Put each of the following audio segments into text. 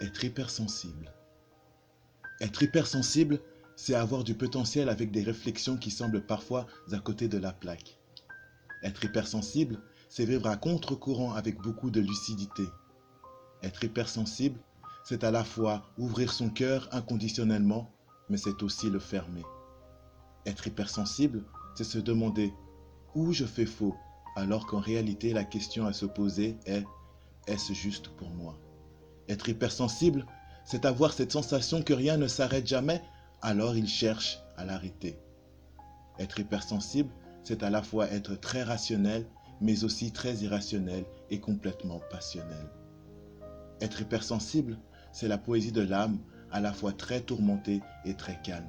Être hypersensible. Être hypersensible, c'est avoir du potentiel avec des réflexions qui semblent parfois à côté de la plaque. Être hypersensible, c'est vivre à contre-courant avec beaucoup de lucidité. Être hypersensible, c'est à la fois ouvrir son cœur inconditionnellement, mais c'est aussi le fermer. Être hypersensible, c'est se demander où je fais faux, alors qu'en réalité la question à se poser est est-ce juste pour moi? Être hypersensible, c'est avoir cette sensation que rien ne s'arrête jamais, alors il cherche à l'arrêter. Être hypersensible, c'est à la fois être très rationnel, mais aussi très irrationnel et complètement passionnel. Être hypersensible, c'est la poésie de l'âme, à la fois très tourmentée et très calme.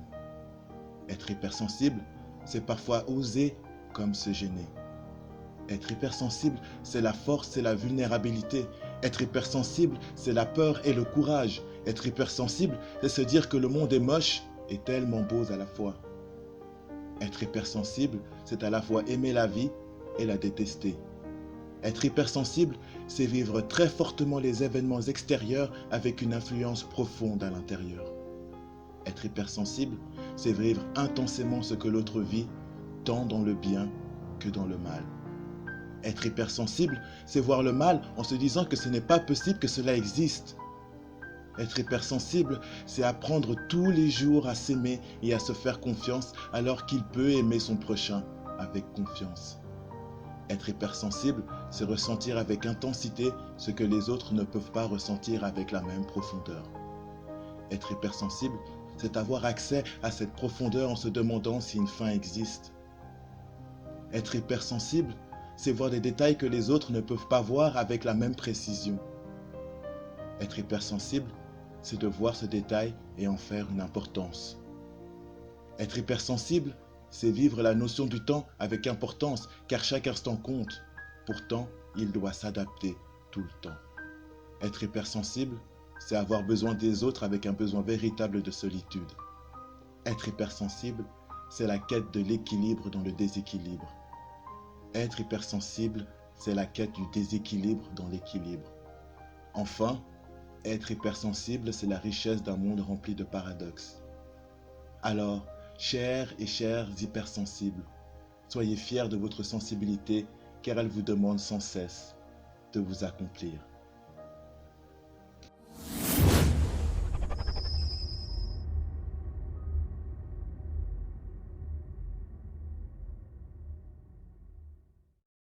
Être hypersensible, c'est parfois oser comme se gêner. Être hypersensible, c'est la force et la vulnérabilité. Être hypersensible, c'est la peur et le courage. Être hypersensible, c'est se dire que le monde est moche et tellement beau à la fois. Être hypersensible, c'est à la fois aimer la vie et la détester. Être hypersensible, c'est vivre très fortement les événements extérieurs avec une influence profonde à l'intérieur. Être hypersensible, c'est vivre intensément ce que l'autre vit, tant dans le bien que dans le mal. Être hypersensible, c'est voir le mal en se disant que ce n'est pas possible que cela existe. Être hypersensible, c'est apprendre tous les jours à s'aimer et à se faire confiance alors qu'il peut aimer son prochain avec confiance. Être hypersensible, c'est ressentir avec intensité ce que les autres ne peuvent pas ressentir avec la même profondeur. Être hypersensible, c'est avoir accès à cette profondeur en se demandant si une fin existe. Être hypersensible, c'est voir des détails que les autres ne peuvent pas voir avec la même précision. Être hypersensible, c'est de voir ce détail et en faire une importance. Être hypersensible, c'est vivre la notion du temps avec importance, car chaque instant compte. Pourtant, il doit s'adapter tout le temps. Être hypersensible, c'est avoir besoin des autres avec un besoin véritable de solitude. Être hypersensible, c'est la quête de l'équilibre dans le déséquilibre. Être hypersensible, c'est la quête du déséquilibre dans l'équilibre. Enfin, être hypersensible, c'est la richesse d'un monde rempli de paradoxes. Alors, chers et chères hypersensibles, soyez fiers de votre sensibilité car elle vous demande sans cesse de vous accomplir.